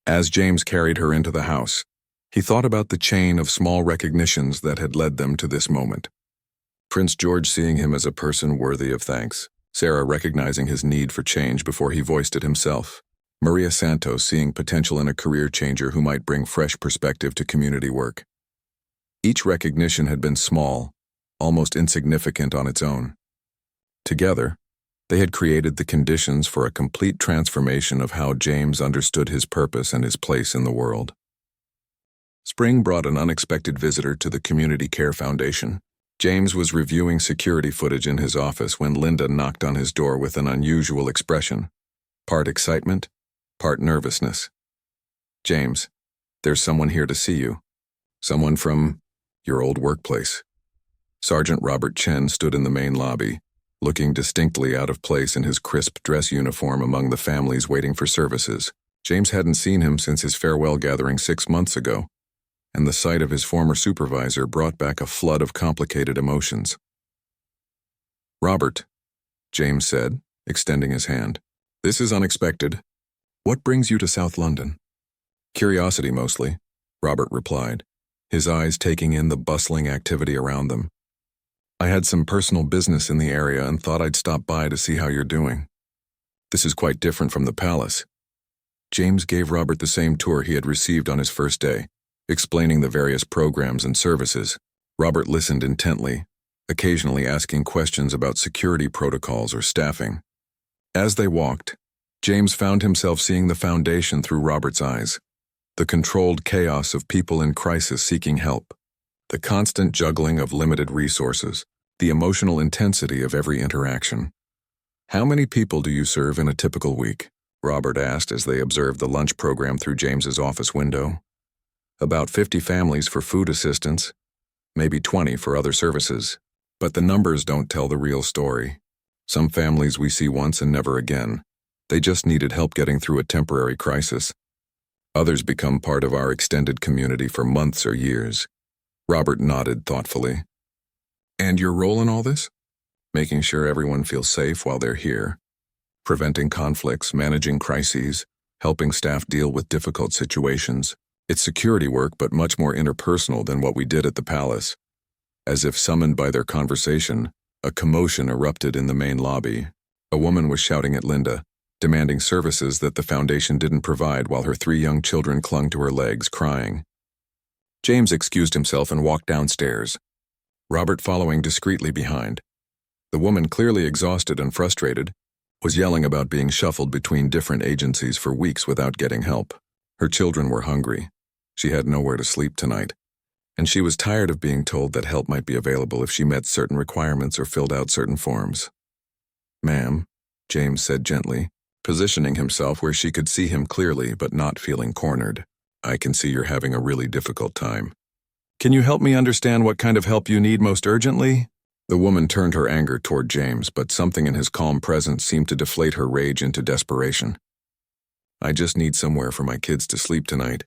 As James carried her into the house, he thought about the chain of small recognitions that had led them to this moment. Prince George seeing him as a person worthy of thanks, Sarah recognizing his need for change before he voiced it himself, Maria Santos seeing potential in a career changer who might bring fresh perspective to community work. Each recognition had been small, almost insignificant on its own. Together, they had created the conditions for a complete transformation of how James understood his purpose and his place in the world. Spring brought an unexpected visitor to the Community Care Foundation. James was reviewing security footage in his office when Linda knocked on his door with an unusual expression, part excitement, part nervousness. "James, there's someone here to see you. Someone from your old workplace." Sergeant Robert Chen stood in the main lobby, looking distinctly out of place in his crisp dress uniform among the families waiting for services. James hadn't seen him since his farewell gathering 6 months ago, and the sight of his former supervisor brought back a flood of complicated emotions. "Robert," James said, extending his hand. "This is unexpected. What brings you to South London?" "Curiosity, mostly," Robert replied, his eyes taking in the bustling activity around them. "I had some personal business in the area and thought I'd stop by to see how you're doing. This is quite different from the palace." James gave Robert the same tour he had received on his first day, explaining the various programs and services. Robert listened intently, occasionally asking questions about security protocols or staffing. As they walked, James found himself seeing the foundation through Robert's eyes, the controlled chaos of people in crisis seeking help, the constant juggling of limited resources, the emotional intensity of every interaction. "How many people do you serve in a typical week?" Robert asked as they observed the lunch program through James's office window. "About 50 families for food assistance, maybe 20 for other services. But the numbers don't tell the real story. Some families we see once and never again. They just needed help getting through a temporary crisis. Others become part of our extended community for months or years." Robert nodded thoughtfully. "And your role in all this?" "Making sure everyone feels safe while they're here. Preventing conflicts, managing crises, helping staff deal with difficult situations. It's security work, but much more interpersonal than what we did at the palace." As if summoned by their conversation, a commotion erupted in the main lobby. A woman was shouting at Linda, demanding services that the foundation didn't provide while her 3 young children clung to her legs, crying. James excused himself and walked downstairs, Robert following discreetly behind. The woman, clearly exhausted and frustrated, was yelling about being shuffled between different agencies for weeks without getting help. Her children were hungry. She had nowhere to sleep tonight. and she was tired of being told that help might be available if she met certain requirements or filled out certain forms. "Ma'am," James said gently, positioning himself where she could see him clearly but not feeling cornered. "I can see you're having a really difficult time. Can you help me understand what kind of help you need most urgently?" The woman turned her anger toward James, but something in his calm presence seemed to deflate her rage into desperation. "I just need somewhere for my kids to sleep tonight.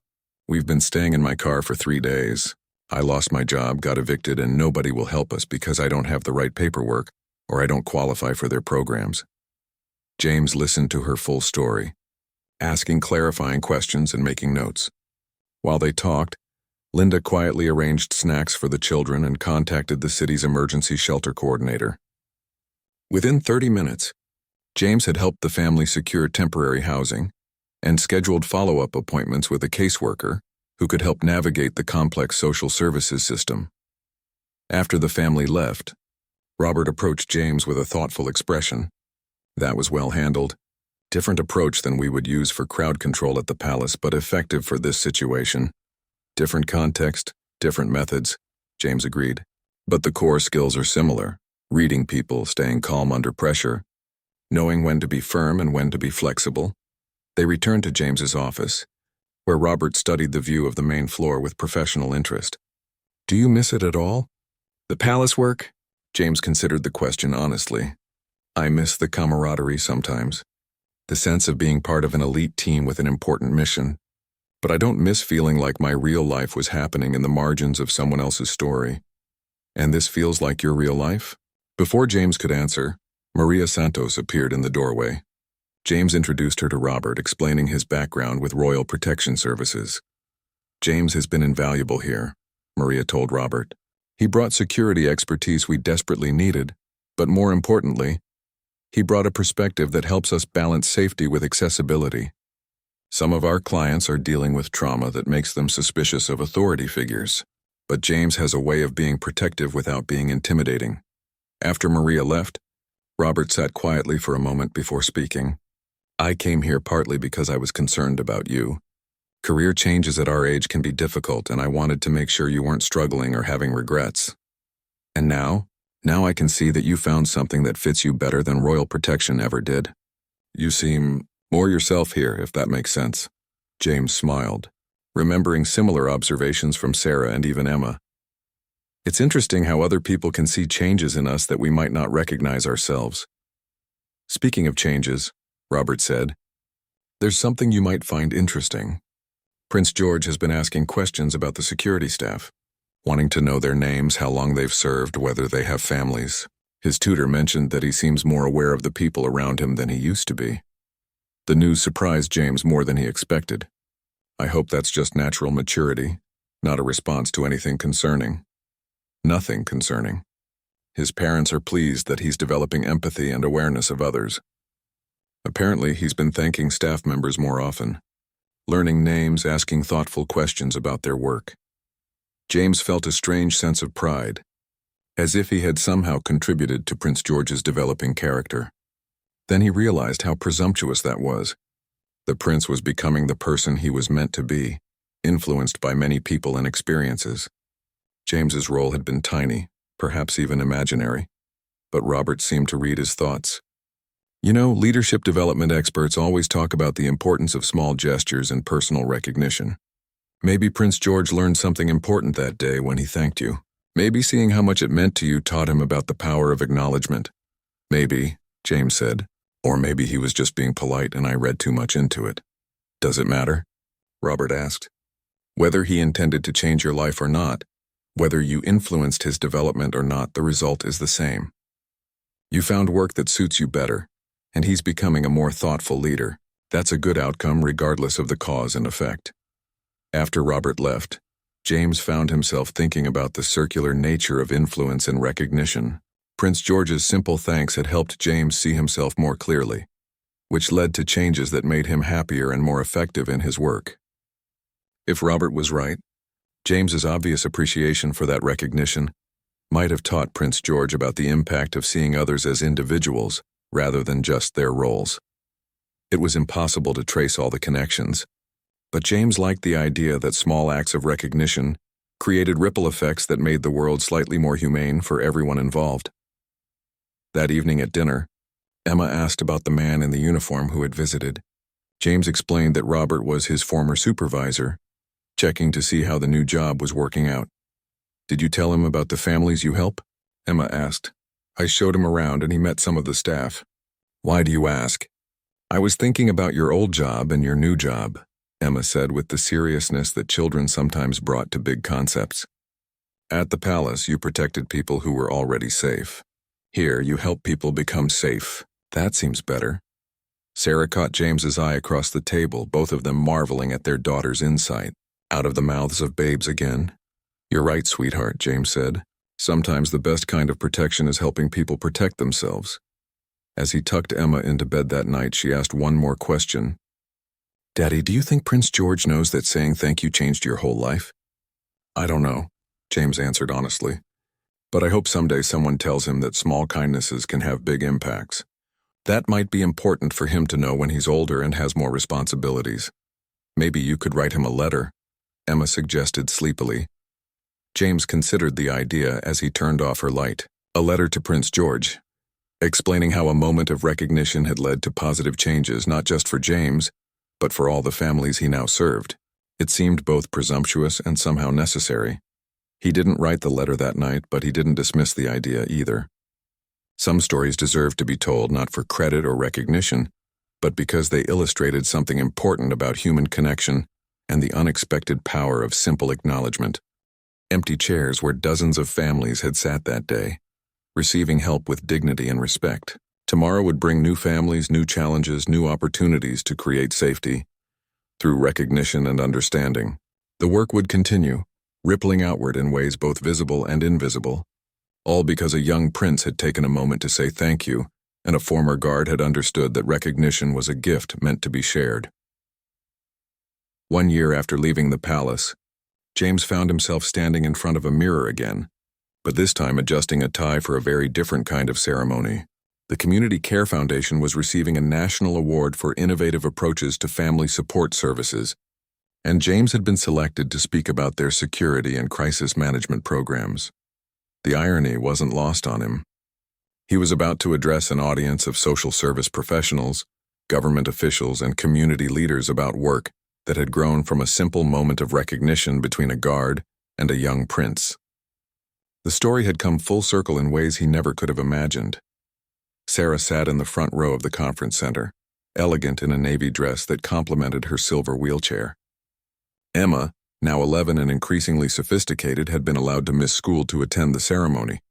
We've been staying in my car for 3 days. I lost my job, got evicted, and nobody will help us because I don't have the right paperwork or I don't qualify for their programs." James listened to her full story, asking clarifying questions and making notes. While they talked, Linda quietly arranged snacks for the children and contacted the city's emergency shelter coordinator. Within 30 minutes, James had helped the family secure temporary housing and scheduled follow-up appointments with a caseworker who could help navigate the complex social services system. After the family left, Robert approached James with a thoughtful expression. "That was well handled. Different approach than we would use for crowd control at the palace, but effective for this situation. Different context, different methods," James agreed. "But the core skills are similar. Reading people, staying calm under pressure, knowing when to be firm and when to be flexible." They returned to James's office, where Robert studied the view of the main floor with professional interest. "Do you miss it at all? The palace work?" James considered the question honestly. "I miss the camaraderie sometimes, the sense of being part of an elite team with an important mission. But I don't miss feeling like my real life was happening in the margins of someone else's story." "And this feels like your real life?" Before James could answer, Maria Santos appeared in the doorway. James introduced her to Robert, explaining his background with Royal Protection Services. "James has been invaluable here," Maria told Robert. "He brought security expertise we desperately needed, but more importantly, he brought a perspective that helps us balance safety with accessibility. Some of our clients are dealing with trauma that makes them suspicious of authority figures, but James has a way of being protective without being intimidating." After Maria left, Robert sat quietly for a moment before speaking. "I came here partly because I was concerned about you. Career changes at our age can be difficult, and I wanted to make sure you weren't struggling or having regrets. And now I can see that you found something that fits you better than Royal Protection ever did. You seem more yourself here, if that makes sense." James smiled, remembering similar observations from Sarah and even Emma. "It's interesting how other people can see changes in us that we might not recognize ourselves." "Speaking of changes," Robert said, "there's something you might find interesting. Prince George has been asking questions about the security staff, wanting to know their names, how long they've served, whether they have families. His tutor mentioned that he seems more aware of the people around him than he used to be." The news surprised James more than he expected. "I hope that's just natural maturity, not a response to anything concerning." "Nothing concerning. His parents are pleased that he's developing empathy and awareness of others. Apparently, he's been thanking staff members more often, learning names, asking thoughtful questions about their work." James felt a strange sense of pride, as if he had somehow contributed to Prince George's developing character. Then he realized how presumptuous that was. The prince was becoming the person he was meant to be, influenced by many people and experiences. James's role had been tiny, perhaps even imaginary, but Robert seemed to read his thoughts. "You know, leadership development experts always talk about the importance of small gestures and personal recognition. Maybe Prince George learned something important that day when he thanked you. Maybe seeing how much it meant to you taught him about the power of acknowledgement. Maybe," James said, "or maybe he was just being polite and I read too much into it." "Does it matter?" Robert asked. "Whether he intended to change your life or not, whether you influenced his development or not, the result is the same. You found work that suits you better, and he's becoming a more thoughtful leader. That's a good outcome regardless of the cause and effect." After Robert left, James found himself thinking about the circular nature of influence and recognition. Prince George's simple thanks had helped James see himself more clearly, which led to changes that made him happier and more effective in his work. If Robert was right, James's obvious appreciation for that recognition might have taught Prince George about the impact of seeing others as individuals rather than just their roles. It was impossible to trace all the connections, but James liked the idea that small acts of recognition created ripple effects that made the world slightly more humane for everyone involved. That evening at dinner, Emma asked about the man in the uniform who had visited. James explained that Robert was his former supervisor, checking to see how the new job was working out. "Did you tell him about the families you help?" Emma asked. "I showed him around and he met some of the staff." "Why do you ask?" "I was thinking about your old job and your new job," Emma said with the seriousness that children sometimes brought to big concepts. "At the palace, you protected people who were already safe. Here, you help people become safe. That seems better." Sarah caught James's eye across the table, both of them marveling at their daughter's insight. Out of the mouths of babes again. "You're right, sweetheart," James said. "Sometimes the best kind of protection is helping people protect themselves." As he tucked Emma into bed that night, she asked one more question. "Daddy, do you think Prince George knows that saying thank you changed your whole life?" "I don't know," James answered honestly. "But I hope someday someone tells him that small kindnesses can have big impacts. That might be important for him to know when he's older and has more responsibilities. Maybe you could write him a letter," Emma suggested sleepily. James considered the idea as he turned off her light. A letter to Prince George, explaining how a moment of recognition had led to positive changes not just for James, but for all the families he now served. It seemed both presumptuous and somehow necessary. He didn't write the letter that night, but he didn't dismiss the idea either. Some stories deserve to be told not for credit or recognition, but because they illustrated something important about human connection and the unexpected power of simple acknowledgement. Empty chairs where dozens of families had sat that day, receiving help with dignity and respect. Tomorrow would bring new families, new challenges, new opportunities to create safety. Through recognition and understanding, the work would continue, rippling outward in ways both visible and invisible, all because a young prince had taken a moment to say thank you, and a former guard had understood that recognition was a gift meant to be shared. 1 year after leaving the palace, James found himself standing in front of a mirror again, but this time adjusting a tie for a very different kind of ceremony. The Community Care Foundation was receiving a national award for innovative approaches to family support services, and James had been selected to speak about their security and crisis management programs. The irony wasn't lost on him. He was about to address an audience of social service professionals, government officials, and community leaders about work that had grown from a simple moment of recognition between a guard and a young prince. The story had come full circle in ways he never could have imagined. Sarah sat in the front row of the conference center, elegant in a navy dress that complemented her silver wheelchair. Emma, now 11 and increasingly sophisticated, had been allowed to miss school to attend the ceremony.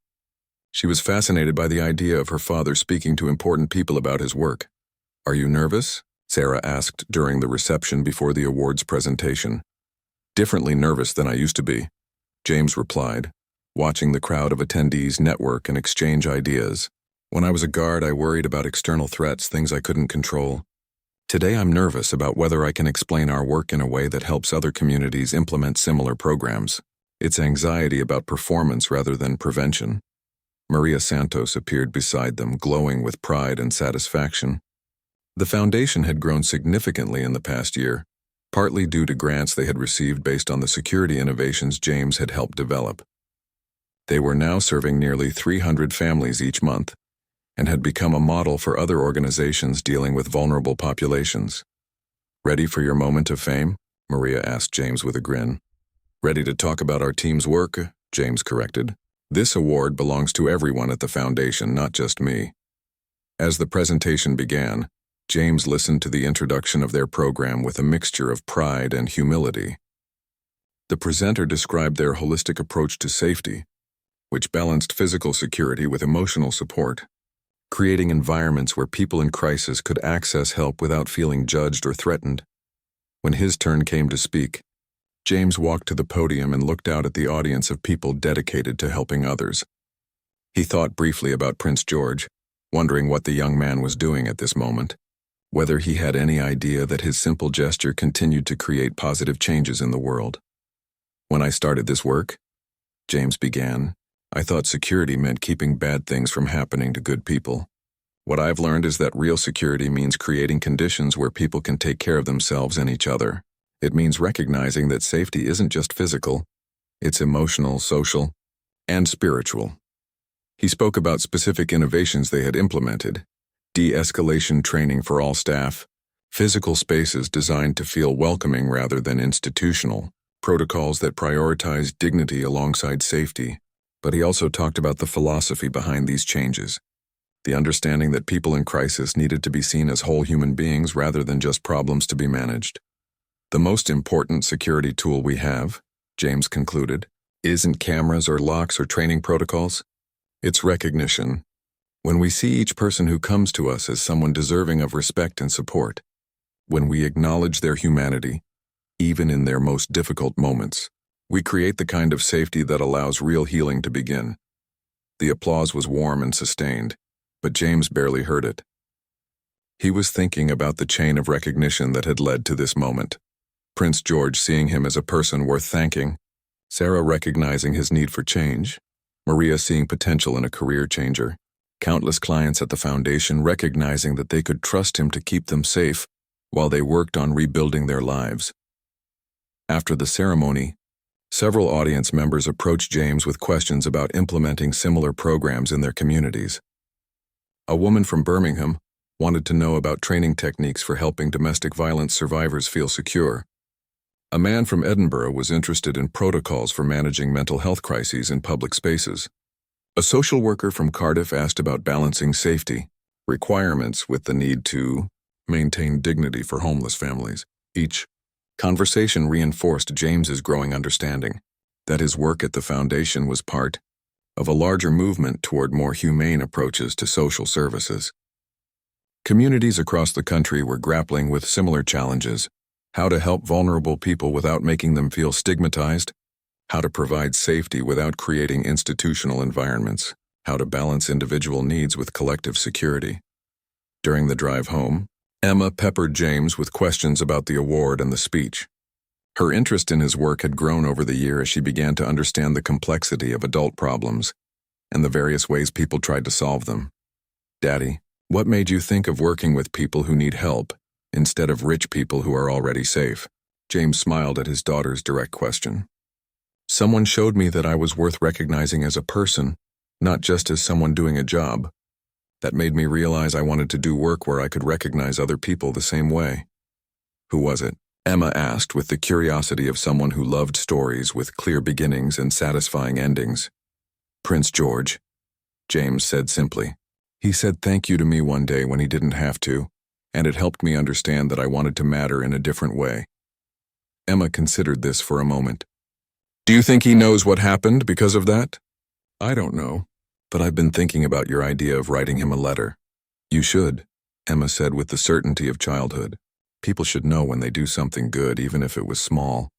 She was fascinated by the idea of her father speaking to important people about his work. "Are you nervous?" Sarah asked during the reception before the awards presentation. "Differently nervous than I used to be," James replied, watching the crowd of attendees network and exchange ideas. "When I was a guard, I worried about external threats, things I couldn't control. Today I'm nervous about whether I can explain our work in a way that helps other communities implement similar programs. It's anxiety about performance rather than prevention." Maria Santos appeared beside them, glowing with pride and satisfaction. The foundation had grown significantly in the past year, partly due to grants they had received based on the security innovations James had helped develop. They were now serving nearly 300 families each month, and had become a model for other organizations dealing with vulnerable populations. "Ready for your moment of fame?" Maria asked James with a grin. "Ready to talk about our team's work?" James corrected. "This award belongs to everyone at the foundation, not just me." As the presentation began, James listened to the introduction of their program with a mixture of pride and humility. The presenter described their holistic approach to safety, which balanced physical security with emotional support, creating environments where people in crisis could access help without feeling judged or threatened. When his turn came to speak, James walked to the podium and looked out at the audience of people dedicated to helping others. He thought briefly about Prince George, wondering what the young man was doing at this moment, whether he had any idea that his simple gesture continued to create positive changes in the world. "When I started this work," James began, "I thought security meant keeping bad things from happening to good people. What I've learned is that real security means creating conditions where people can take care of themselves and each other. It means recognizing that safety isn't just physical, It's emotional, social, and spiritual. He spoke about specific innovations they had implemented: de-escalation training for all staff, physical spaces designed to feel welcoming rather than institutional, protocols that prioritize dignity alongside safety. But he also talked about the philosophy behind these changes, the understanding that people in crisis needed to be seen as whole human beings rather than just problems to be managed. The most important security tool we have, James concluded, isn't cameras or locks or training protocols. It's recognition. When we see each person who comes to us as someone deserving of respect and support, when we acknowledge their humanity, even in their most difficult moments, we create the kind of safety that allows real healing to begin. The applause was warm and sustained, but James barely heard it. He was thinking about the chain of recognition that had led to this moment. Prince George seeing him as a person worth thanking, Sarah recognizing his need for change, Maria seeing potential in a career changer, countless clients at the foundation recognizing that they could trust him to keep them safe while they worked on rebuilding their lives. After the ceremony, several audience members approached James with questions about implementing similar programs in their communities. A woman from Birmingham wanted to know about training techniques for helping domestic violence survivors feel secure. A man from Edinburgh was interested in protocols for managing mental health crises in public spaces. A social worker from Cardiff asked about balancing safety requirements with the need to maintain dignity for homeless families. Each conversation reinforced James's growing understanding that his work at the foundation was part of a larger movement toward more humane approaches to social services. Communities across the country were grappling with similar challenges: how to help vulnerable people without making them feel stigmatized, how to provide safety without creating institutional environments, how to balance individual needs with collective security. During the drive home, Emma peppered James with questions about the award and the speech. Her interest in his work had grown over the year as she began to understand the complexity of adult problems and the various ways people tried to solve them. "Daddy, what made you think of working with people who need help instead of rich people who are already safe?" James smiled at his daughter's direct question. "Someone showed me that I was worth recognizing as a person, not just as someone doing a job. That made me realize I wanted to do work where I could recognize other people the same way." "Who was it?" Emma asked with the curiosity of someone who loved stories with clear beginnings and satisfying endings. "Prince George," James said simply. "He said thank you to me one day when he didn't have to, and it helped me understand that I wanted to matter in a different way." Emma considered this for a moment. "Do you think he knows what happened because of that?" "I don't know, but I've been thinking about your idea of writing him a letter." "You should," Emma said with the certainty of childhood. "People should know when they do something good, even if it was small."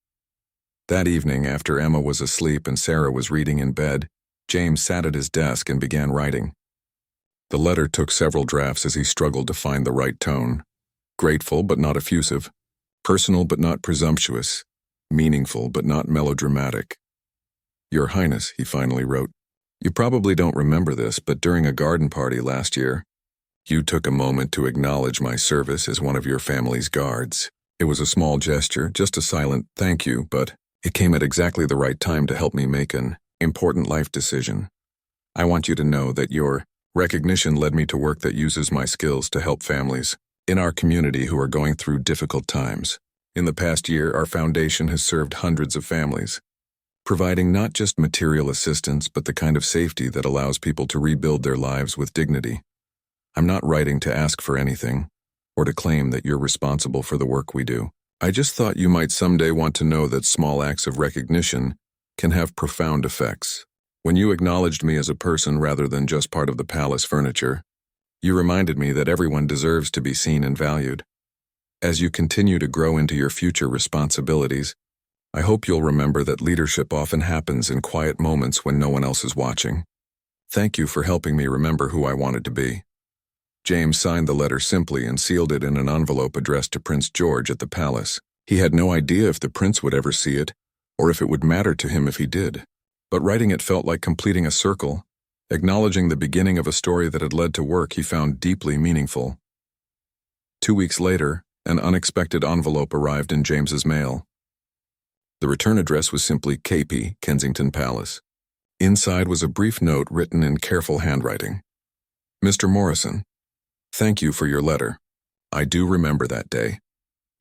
That evening, after Emma was asleep and Sarah was reading in bed, James sat at his desk and began writing. The letter took several drafts as he struggled to find the right tone. Grateful but not effusive, personal but not presumptuous, meaningful but not melodramatic. "Your Highness," he finally wrote, "you probably don't remember this, but during a garden party last year, you took a moment to acknowledge my service as one of your family's guards. It was a small gesture, just a silent thank you, but it came at exactly the right time to help me make an important life decision. I want you to know that your recognition led me to work that uses my skills to help families in our community who are going through difficult times. In the past year, our foundation has served hundreds of families, providing not just material assistance but the kind of safety that allows people to rebuild their lives with dignity. I'm not writing to ask for anything, or to claim that you're responsible for the work we do. I just thought you might someday want to know that small acts of recognition can have profound effects. When you acknowledged me as a person rather than just part of the palace furniture, you reminded me that everyone deserves to be seen and valued. As you continue to grow into your future responsibilities, I hope you'll remember that leadership often happens in quiet moments when no one else is watching. Thank you for helping me remember who I wanted to be." James signed the letter simply and sealed it in an envelope addressed to Prince George at the palace. He had no idea if the prince would ever see it, or if it would matter to him if he did. But writing it felt like completing a circle, acknowledging the beginning of a story that had led to work he found deeply meaningful. 2 weeks later, an unexpected envelope arrived in James's mail. The return address was simply KP, Kensington Palace. Inside was a brief note written in careful handwriting. Mr. Morrison, thank you for your letter. I do remember that day,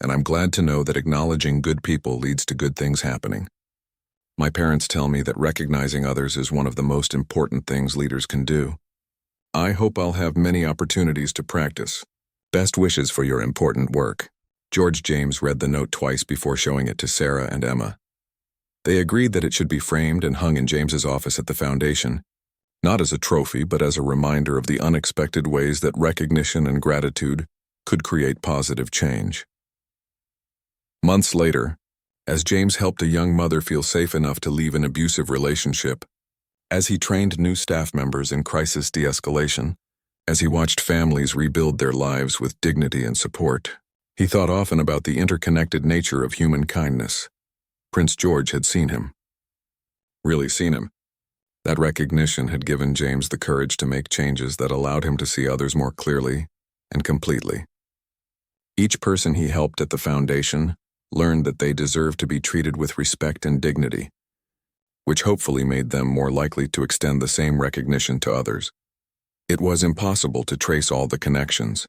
and I'm glad to know that acknowledging good people leads to good things happening. My parents tell me that recognizing others is one of the most important things leaders can do. I hope I'll have many opportunities to practice. Best wishes for your important work. George James read the note twice before showing it to Sarah and Emma. They agreed that it should be framed and hung in James's office at the foundation, not as a trophy but as a reminder of the unexpected ways that recognition and gratitude could create positive change. Months later, as James helped a young mother feel safe enough to leave an abusive relationship, as he trained new staff members in crisis de-escalation, as he watched families rebuild their lives with dignity and support, he thought often about the interconnected nature of human kindness. Prince George had seen him. Really seen him. That recognition had given James the courage to make changes that allowed him to see others more clearly and completely. Each person he helped at the foundation learned that they deserved to be treated with respect and dignity, which hopefully made them more likely to extend the same recognition to others. It was impossible to trace all the connections,